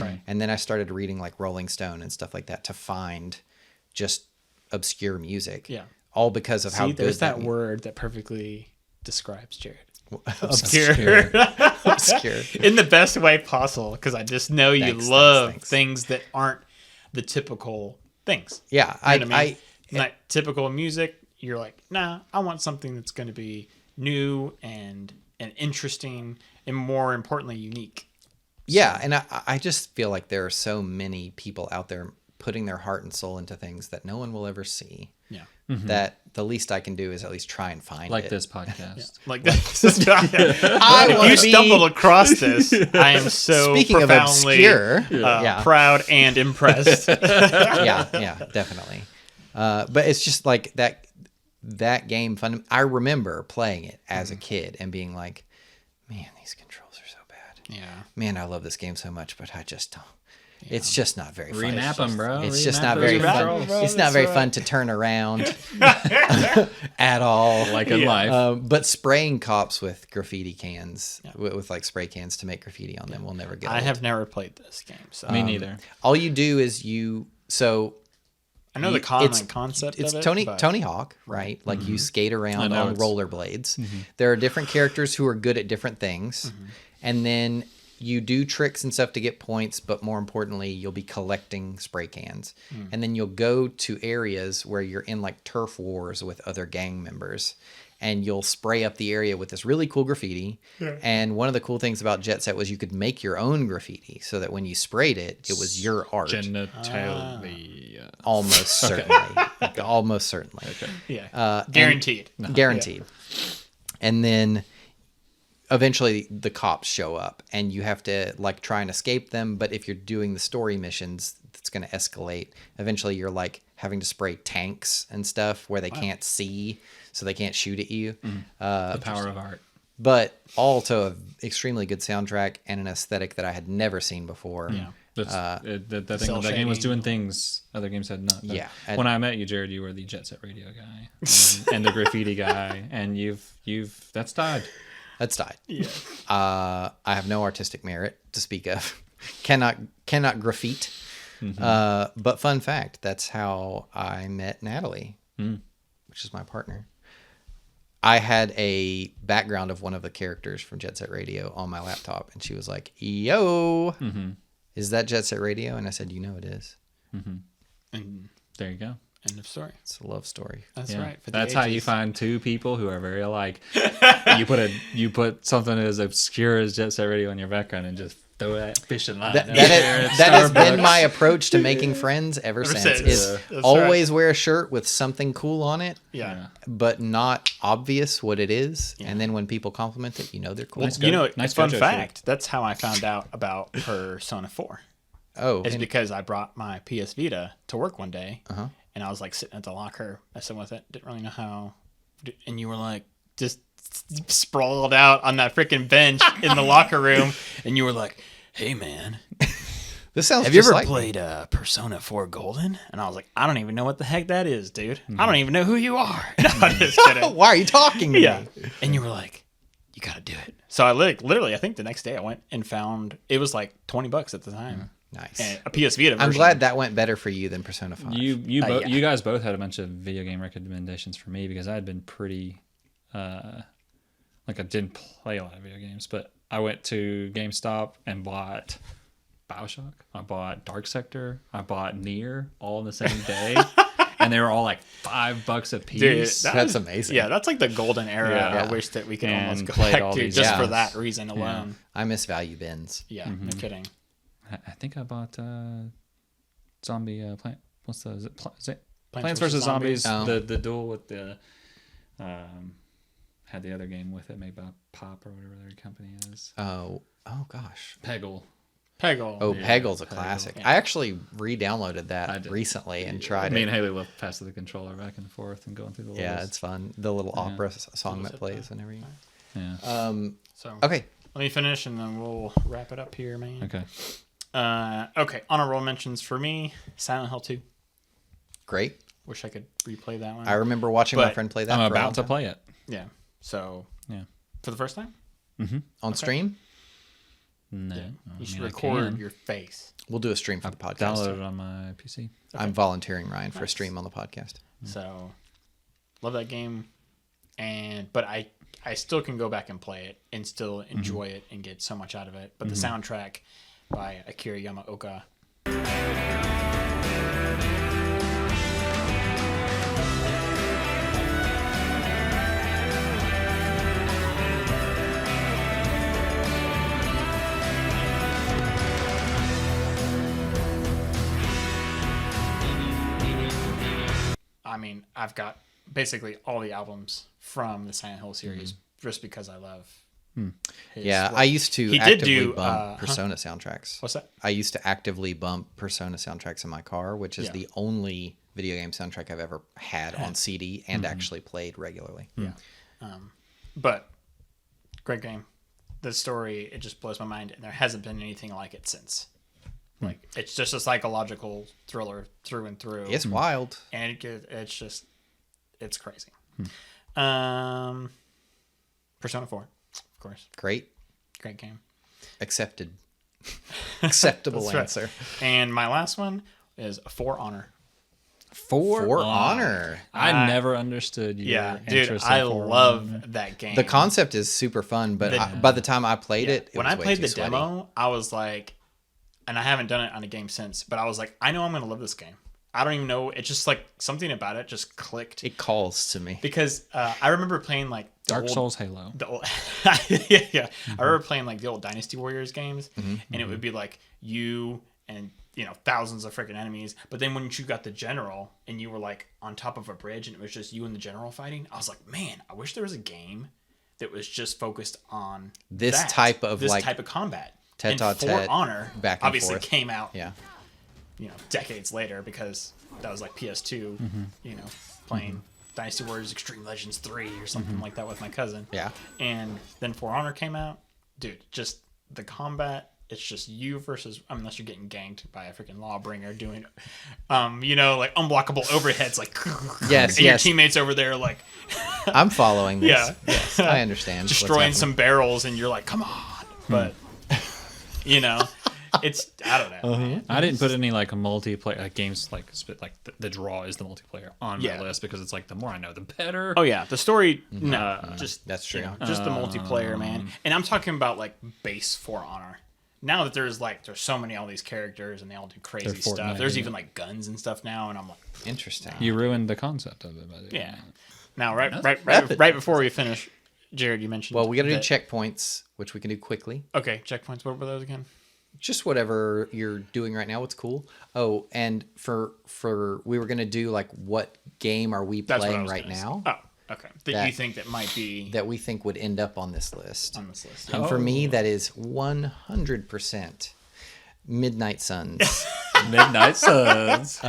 Right. And then I started reading like Rolling Stone and stuff like that to find just obscure music. Yeah. All because of how See, good there's that mu- word that perfectly describes Jared. obscure. Obscure. In the best way possible, because I just know you Thanks, love thanks. things that aren't the typical things. Yeah, You know what I mean? Not typical music. You're like, nah, I want something that's going to be new and interesting and more importantly, unique. Yeah, and I just feel like there are so many people out there putting their heart and soul into things that no one will ever see. Yeah. That the least I can do is at least try and find Like it. this podcast. Like this. I If wanna you be- stumbled across this, I am so Speaking of profoundly obscure, yeah. proud and impressed. yeah, definitely. But it's just like that game. I remember playing it as a kid and being like, "Man, these controls are so bad. Yeah. Man, I love this game so much, but I just don't. It's just not very fun. Remap them, bro. It's just Remap not those very fun. controls. bro, It's not that's very right. fun to turn around at all. Like in life. But spraying cops with graffiti cans, with like spray cans to make graffiti on them, will never get I old. have never played this game, so Me neither. All you do is I know the common concept it's of it. Tony but- Tony Hawk, right? Like you skate around know on it's- rollerblades. There are different characters who are good at different things, and then you do tricks and stuff to get points. But more importantly, you'll be collecting spray cans, and then you'll go to areas where you're in like turf wars with other gang members. And you'll spray up the area with this really cool graffiti. And one of the cool things about Jet Set was you could make your own graffiti so that when you sprayed it, it was your art. Genitalia. Almost certainly. Almost certainly. Okay. Yeah. Guaranteed. Guaranteed. And then eventually the cops show up and you have to like try and escape them. But if you're doing the story missions, it's going to escalate. Eventually you're like having to spray tanks and stuff where they can't see, so they can't shoot at you. The power of art. But also an extremely good soundtrack and an aesthetic that I had never seen before. Yeah. That cell game was shading. doing things other games had not. But Yeah. When I met you, Jared, you were the Jet Set Radio guy and the graffiti guy, and you've that's died. That's died. Yeah. I have no artistic merit to speak of. cannot graffiti. But fun fact, that's how I met Natalie, which is my partner. I had a background of one of the characters from Jet Set Radio on my laptop, and she was like, "Yo, is that Jet Set Radio?" And I said, "You know it is. And There you go. end of story. It's a love story." That's Yeah. right. For the That's how you ages. find two people who are very alike. you put something as obscure as Jet Set Radio in your background, and just throw that fishing line. That, out that, there at has, that has been Starbucks. my approach to making friends ever since. since. Is That's always wear a shirt with something cool on it, Yeah. but not obvious what it is. And then when people compliment it, you know they're cool. Well, you know, Nice fun JoJo fact. That's how I found out about Persona 4. Oh, It's and- because I brought my PS Vita to work one day, and I was like sitting at the locker, messing with it. Didn't really know how, and you were like just sprawled out on that freaking bench in the locker room, and you were like, "Hey, man, this sounds. have you just ever like me. played Persona 4 Golden?" And I was like, "I don't even know what the heck that is, dude. I don't even know who you are." No, I'm just kidding. Why are you talking to Yeah. me? And you were like, "You gotta do it." So I literally, I think the next day I went and found it was like $20 at the time. Nice. And a PS Vita version. I'm glad that went better for you than Persona 5. You guys both had a bunch of video game recommendations for me because I had been pretty like I didn't play a lot of video games, but I went to GameStop and bought BioShock. I bought Dark Sector. I bought Nier all in the same day. And they were all like $5 a piece. Dude, That's amazing. Yeah, that's like the golden era. Yeah. I wish that we could And almost go played back all to these just for games. that reason alone. I miss value bins. Yeah, no kidding. I think I bought zombie plant. What's the? Is it Plants Plants vs. vs Zombies? Oh. The duel with the had the other game with it made by Pop or whatever their company is. Oh gosh. Peggle. Peggle. Oh, Yeah, Peggle's a Peggle. classic. Yeah. I actually re-downloaded I that did. recently and tried Me it. and Haley love passing the controller back and forth and going through the Yeah, levels. it's fun. The little opera song that plays and everything. Yeah. So Okay. let me finish and then we'll wrap it up here, man. Okay. Okay. Honorable mentions for me: Silent Hill 2. Great. Wish I could replay that one. I remember watching my But friend play that. I'm for a long about to time. play it. Yeah. So Yeah. for the first time, on stream. No. you should record your face. We'll do a stream for the podcast. Download it on my PC. I'm volunteering Ryan for a stream on the podcast. So love that game, but I still can go back and play it and still enjoy it and get so much out of it. But the soundtrack by Akira Yamaoka. I mean, I've got basically all the albums from the Silent Hill series just because I love his Yeah, work. I used to He did actively do, bump Persona soundtracks. What's that? I used to actively bump Persona soundtracks in my car, which is Yeah. the only video game soundtrack I've ever had on CD and actually played regularly. Yeah. But great game. The story, it just blows my mind, and there hasn't been anything like it since. Like, it's just a psychological thriller through and through. It's wild. And it's crazy. Persona 4, of course. Great. Great game. Accepted. Acceptable That's right. answer. And my last one is For Honor. For honor. I never understood your Yeah, dude, interest in I For Honor. love that game. The concept is super fun, but by the time I played it, when was I way played too the sweaty. demo, I was like, and I haven't done it on a game since, but I was like, I know I'm gonna love this game. I don't even know. It's just like something about it just clicked It calls to me. because I remember playing like the Dark old- Souls Halo. The old, yeah. I remember playing like the old Dynasty Warriors games, and it would be like you and thousands of freaking enemies. But then when you got the general and you were like on top of a bridge and it was just you and the general fighting, I was like, man, I wish there was a game that was just focused on This type of, this like, type of combat. tete-a-tete, And For Honor back and obviously forth. came out Yeah. decades later because that was like PS2, playing Dynasty Warriors Extreme Legends 3 or something like that with my cousin. Yeah. And then For Honor came out. Dude, just the combat, it's just you versus, unless you're getting ganked by a freaking Lawbringer doing, like unblockable overheads, like, Yes, and your yes. teammates over there, like, I'm following this. Yeah. Yes, I understand. what's destroying happening. some barrels, and you're like, come on. But, it's, I don't know. Man. I didn't put any like a multiplayer games like the draw is the multiplayer on Yeah. my list because it's like the more I know the better. Oh yeah, the story. No, just That's true. just the multiplayer, man. And I'm talking about like base For Honor. Now that there's so many all these characters and they all do crazy They're stuff. Fortnite, There's yeah. even like guns and stuff now, and I'm like, Interesting. You ruined the concept of it. By doing yeah. that. Now wrap it. right before we finish, Jared, you mentioned. Well, we got to do that- checkpoints, which we can do quickly. Okay, checkpoints. What were those again? Just whatever you're doing right now. What's cool? Oh, and for we were gonna do like what game are we That's what I playing was right gonna say. now Oh, okay. That That- you think that might be that we think would end up on this list. on this list. And for me, that is 100% Midnight Suns. Midnight Suns.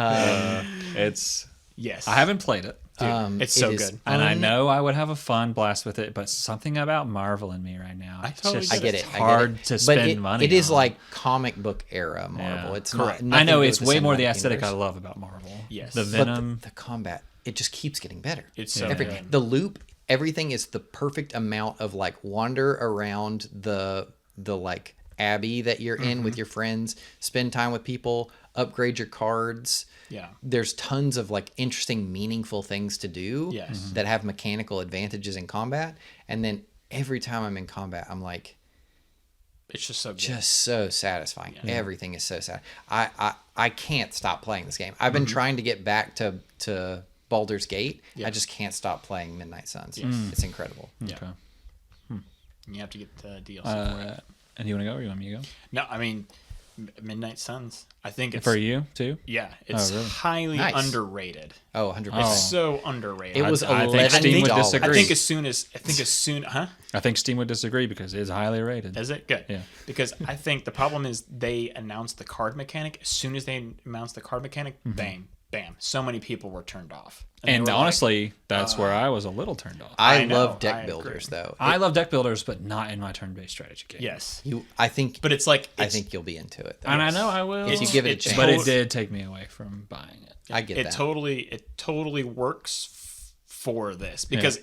It's. Yes. I haven't played it. It's so it is good. And I know I would have a fun blast with it, but something about Marvel in me right now. It's totally just I get it. it's I get hard it. to But spend money. It is on. like comic book era Marvel. Yeah. It's Correct. not. I know nothing to do it's with the way more the cinematic aesthetic I universe. love about Marvel. Yes. The But Venom. But the combat, it just keeps getting better. It's so Every, good. the loop, everything is the perfect amount of like wander around the like abbey that you're in with your friends, spend time with people, upgrade your cards. Yeah. There's tons of like interesting, meaningful things to do Yes. that have mechanical advantages in combat. And then every time I'm in combat, I'm like, It's just so good. just so satisfying. Everything is so sad. I can't stop playing this game. I've been trying to get back to Baldur's Gate. I just can't stop playing Midnight Suns. It's incredible. Okay. You have to get the DLC for it. And you want to go or you want me to go? No, I mean, Midnight Suns. I think it's For you, too? Yeah, it's really? highly Nice. underrated. Oh, 100%. It's so underrated. It was I think Steam would $11. disagree. I think as soon, huh? I think Steam would disagree because it is highly rated. Is it good? Yeah. Because I think the problem is they announced the card mechanic. As soon as they announced the card mechanic, bam, so many people were turned off. they And were like, honestly, that's where I was a little turned off. I know, love deck I builders agree. though. I love deck builders, but not in my turn-based strategy game. yes, I think but it's like I think you'll be into it. Though. And I know I will. If you give it a it's chance. But it tot- did take me away from buying it. I get it that. totally works for this because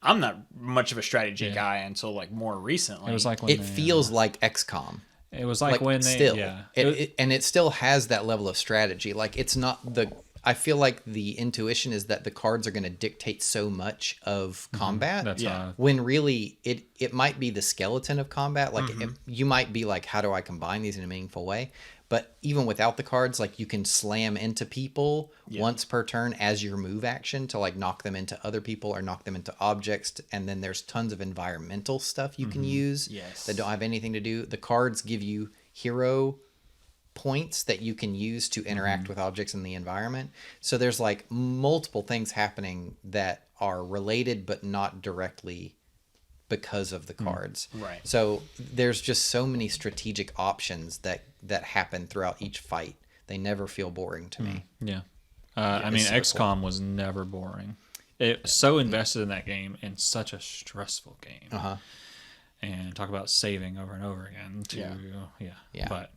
I'm not much of a strategy guy until like more recently. It was like when It they, feels like XCOM. it was like when they still, yeah. and it still has that level of strategy. Like it's not the. I feel like the intuition is that the cards are going to dictate so much of combat. That's when really it might be the skeleton of combat. Like you might be like, how do I combine these in a meaningful way? But even without the cards, like you can slam into people once per turn as your move action to like knock them into other people or knock them into objects. And then there's tons of environmental stuff you can use that don't have anything to do. The cards give you hero points that you can use to interact with objects in the environment. So there's like multiple things happening that are related but not directly because of the cards. Right. So there's just so many strategic options that happen throughout each fight. They never feel boring to me. Yeah. I mean, so XCOM was never boring. It was so invested in that game and such a stressful game. Uh-huh. And talk about saving over and over again. Yeah. But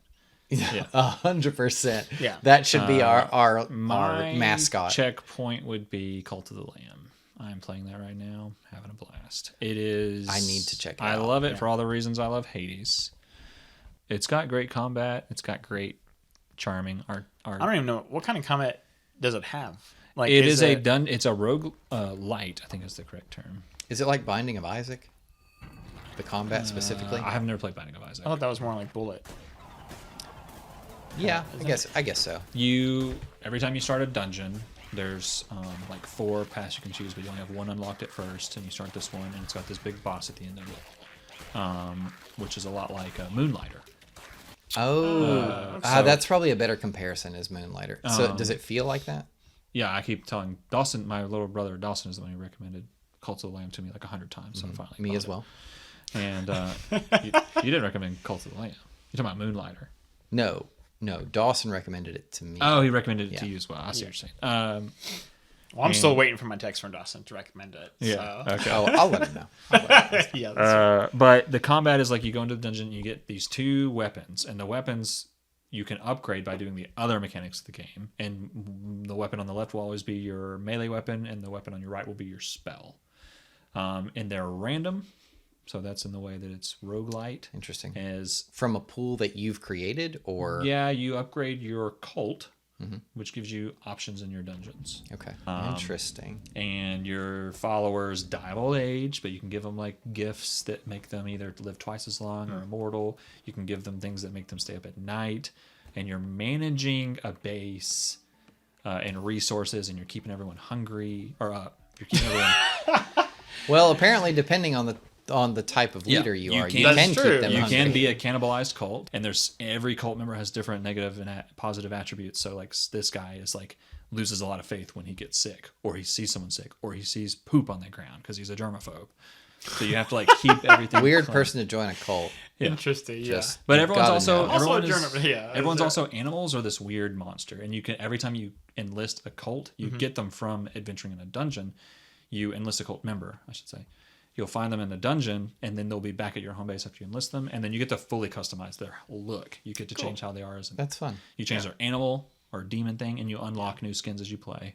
100%. Yeah. That should be our my mascot. checkpoint would be Cult of the Lamb. I'm playing that right now, having a blast. It is. I need to check it I out. love it for all the reasons I love Hades. It's got great combat. It's got great charming art. I don't even know what kind of combat does it have. Like It is It's a rogue light. I think is the correct term. Is it like Binding of Isaac? The combat specifically? I have never played Binding of Isaac. I thought that was more like Bullet. Yeah, I guess so. Every time you start a dungeon, there's like 4 paths you can choose, but you only have one unlocked at first, and you start this one, and it's got this big boss at the end of it, which is a lot like Moonlighter. Oh, that's probably a better comparison as Moonlighter. So does it feel like that? Yeah, I keep telling Dawson, my little brother Dawson is the one who recommended Cult of the Lamb to me like 100 times, so I finally Me bought as it. well. And you didn't recommend Cult of the Lamb. You're talking about Moonlighter. No, Dawson recommended it to me. Oh, he recommended it to Yeah. you as well. I see what you're saying. Well, I'm still waiting for my text from Dawson to recommend it. Yeah. So. Okay. Oh, I'll let him know. Yeah. That's But the combat is like you go into the dungeon, you get these 2 weapons, and the weapons you can upgrade by doing the other mechanics of the game. And the weapon on the left will always be your melee weapon, and the weapon on your right will be your spell. And they're random, so that's in the way that it's roguelite. Interesting. As From a pool that you've created, or yeah, you upgrade your cult, which gives you options in your dungeons. okay, interesting. And your followers die of old age, but you can give them like gifts that make them either live twice as long or immortal. You can give them things that make them stay up at night, and you're managing a base and resources, and you're keeping everyone hungry, or you're keeping everyone. Well, apparently, depending on on the type of Yeah, leader you you are. can- You That's can true. keep them You hungry. can be a cannibalized cult, and every cult member has different negative and positive attributes. So like this guy is like loses a lot of faith when he gets sick, or he sees someone sick, or he sees poop on the ground because he's a germaphobe. So you have to like keep everything Weird clean. person to join a cult. Interesting. Yeah. Just But you've everyone's gotta also know. everyone Also a is, germ- yeah, everyone's is also animals or this weird monster, and you can every time you enlist a cult, you get them from adventuring in a dungeon. You enlist a cult member, I should say. You'll find them in the dungeon, and then they'll be back at your home base after you enlist them, and then you get to fully customize their look. You get to change how they are as That's fun. you change their animal or demon thing, and you unlock new skins as you play,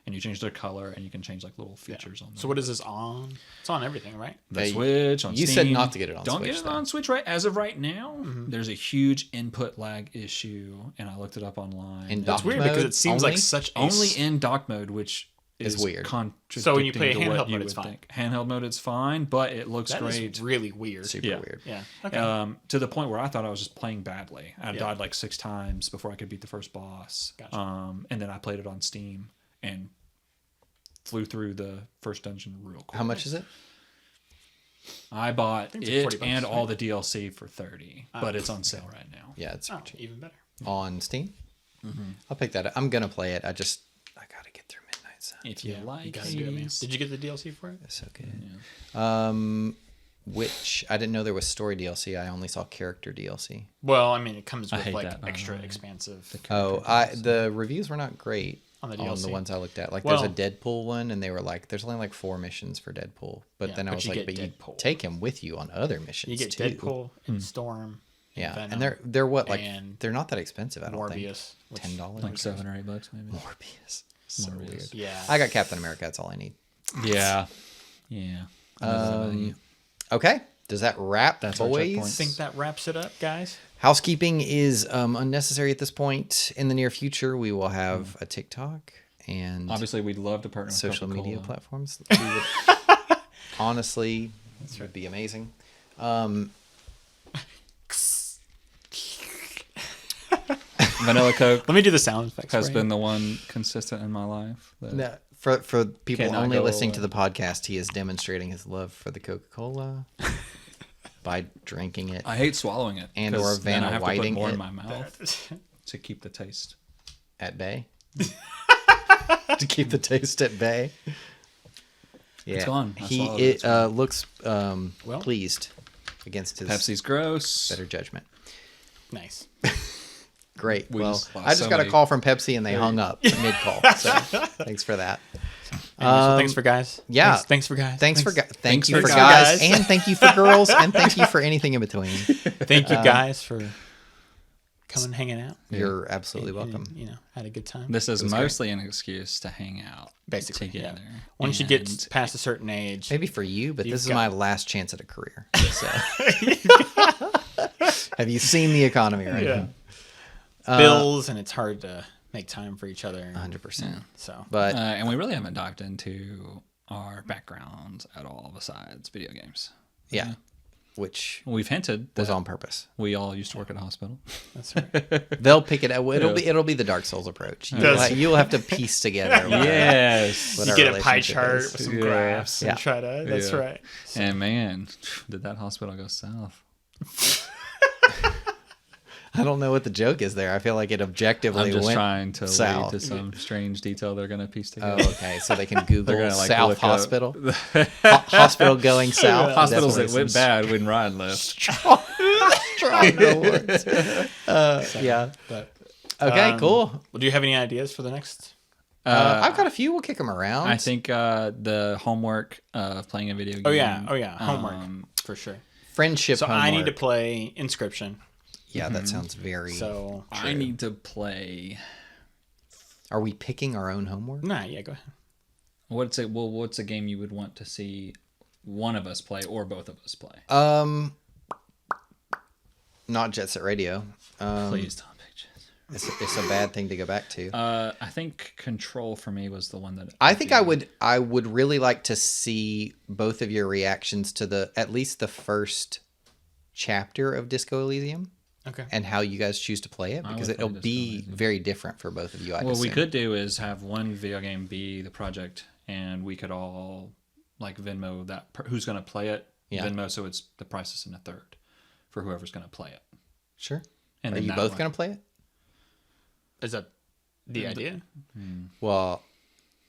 and you change their color, and you can change like little features on them. So what is this on? It's on everything, right? The Hey, Switch on you Steam. said not to get it on Don't Switch, get it though. on Switch right as of right now. There's a huge input lag issue, and I looked it up online. In It's dock It's weird mode because it seems only? like such a only in dock mode, which is Is weird. So when you play contradicting to handheld what you mode, it's would fine. think. Handheld mode, it's fine, but it looks That great. is really weird. Super Yeah. weird. Yeah. Okay. To the point where I thought I was just playing badly. I Yeah. died like 6 times before I could beat the first boss. Gotcha. And then I played it on Steam and flew through the first dungeon real quick. How much is it? I bought it's like it 40 bucks, and all right? the DLC for 30, but it's on sale right now. Yeah, it's Oh, even better. on Steam. I'll pick that up. I'm gonna play it. I gotta get through Midnight Sun. If you You like gotta do it, man. Hades. Did you get the DLC for it? It's so good. Which I didn't know there was story DLC. I only saw character DLC. Well, I mean, it comes with hate like that, by the extra way. expansive. Oh, the reviews were not great On the on the DLC? ones I looked at. Like Well- there's a Deadpool one, and they were like, "There's only like 4 missions for Deadpool." But Yeah, then I but was you like, get "But you Deadpool. take him with you on other missions You get too." Deadpool and Storm. Yeah, Venom, and they're what like and they're not that expensive. I don't Morbius. think which- $10 Like $7 or $8 maybe. Morbius. So Morbius. weird. Yeah. I got Captain America. That's all I need. Yeah. Yeah. Okay. Does that wrap, That's our boys? checkpoint. I think that wraps it up, guys. Housekeeping is unnecessary at this point. In the near future, we will have a TikTok and Obviously, we'd love to partner with social media Coca-Cola. platforms. We would, honestly, this would be amazing. Vanilla Coke Let me do the sound effects. has for been you. the one consistent in my life. that- For people Cannot only go listening to away. the podcast, he is demonstrating his love for the Coca-Cola by drinking it. I hate swallowing it. And 'cause or then Vanna I have Whiting to put more it. in my mouth to keep the taste. At bay to keep the taste at bay. Yeah, It's gone. I He swallowed it. It's looks pleased against his Pepsi's gross. better judgment. Nice. Great. We Well, just lost I just so got a many- call from Pepsi and they hung up mid call. So thanks for that. So thanks for guys. yeah. Thanks for guys. Thank you for Thanks guys, guys. and thank you for girls, and thank you for anything in between. Thank you guys for coming hanging out. You're absolutely And, welcome. you know, had a good time. This is mostly an excuse to hang out Basically, together. yeah. Once you get And past a certain age, Maybe for you, but this is got- my last chance at a career. So. Have you seen the economy right now? bills, and it's hard to make time for each other. 100%. So, But and we really haven't dived into our backgrounds at all besides video games. yeah, which We've hinted was that on purpose. we all used to work at a hospital. that's right. They'll pick it up. It'll be the Dark Souls approach. You'll have to piece together. Yes. what You our get a pie relationship chart is. with some Yeah. graphs Yeah. and try to. That's Yeah. right. And man, did that hospital go south? I don't know what the joke is there. I feel like it objectively I'm just went trying to south. lead to some strange detail they're going to piece Oh, together. okay. So they can Google gonna, like, South look up- Hospital. Hospital going south. Hospitals that Definitely went some bad when Ryan left. strong words. Yeah. But Okay, cool. well, do you have any ideas for the next? I've got a few. We'll kick them around. I think the homework of playing a video game. Oh yeah. Homework for sure. friendship. So I need to homework. play Inscription. Yeah, that sounds very. So I need to play. Are we picking our own homework? nah, yeah, go ahead. What's a game you would want to see one of us play or both of us play? Not Jet Set Radio. Please don't pick Jets. It's a bad thing to go back to. I think Control for me was the one that I think I would really like to see both of your reactions to at least the first chapter of Disco Elysium Okay. and how you guys choose to play it, I because would play it'll Disco be Elysium. very different for both of you. I'd What we assume. could do is have one video game be the project, and we could all like Venmo that who's going to play it Yeah. Venmo, so it's the price is in a third for whoever's going to play it. Sure. And Are then you that both way- going to play it? Is that the idea? Well,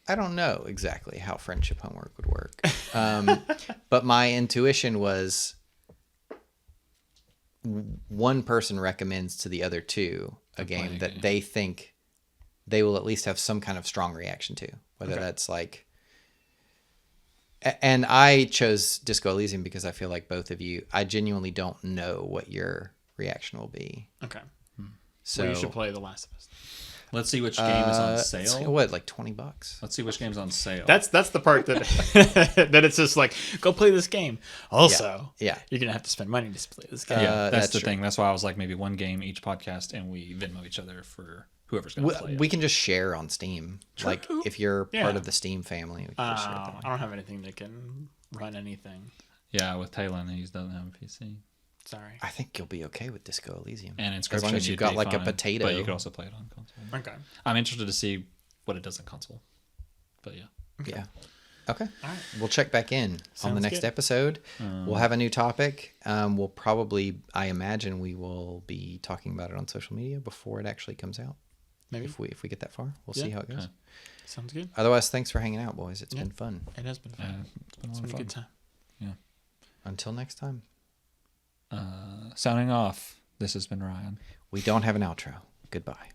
I don't know exactly how friendship homework would work. But my intuition was one person recommends to the other two a game that they think they will at least have some kind of strong reaction to, whether that's like, and I chose Disco Elysium because I feel like both of you, I genuinely don't know what your reaction will be. Okay. So Well, you should play The Last of Us. Let's see which game is on it's, sale. what, like $20? Let's see which game's on sale. That's the part that that it's just like, go play this game. Also, Yeah. you're gonna have to spend money to play this game. yeah, that's that's the true. thing. That's why I was like maybe one game each podcast, and we Venmo each other for whoever's going to play it. We can just share on Steam. Like if you're part Yeah. of the Steam family, we can just share it that way. I don't have anything that can run anything. Yeah, with Talon, he doesn't have a PC. Sorry. I think you'll be okay with Disco Elysium. And as Inscription, long as you've you'd got be like a fine, potato. But you could also play it on console. Okay. I'm interested to see what it does on console. But yeah. Yeah. Okay. All right. We'll check back in on the Sounds next good. episode. We'll have a new topic. We'll probably, I imagine, we will be talking about it on social media before it actually comes out. Maybe. If we get that far, we'll see Yeah. how it goes. Okay. Sounds good. Otherwise, thanks for hanging out, boys. It's Yeah. been fun. It has been fun. It's been a It's lot been of a fun. good time. Until next time. Sounding off. This has been Ryan. We don't have an outro. Goodbye.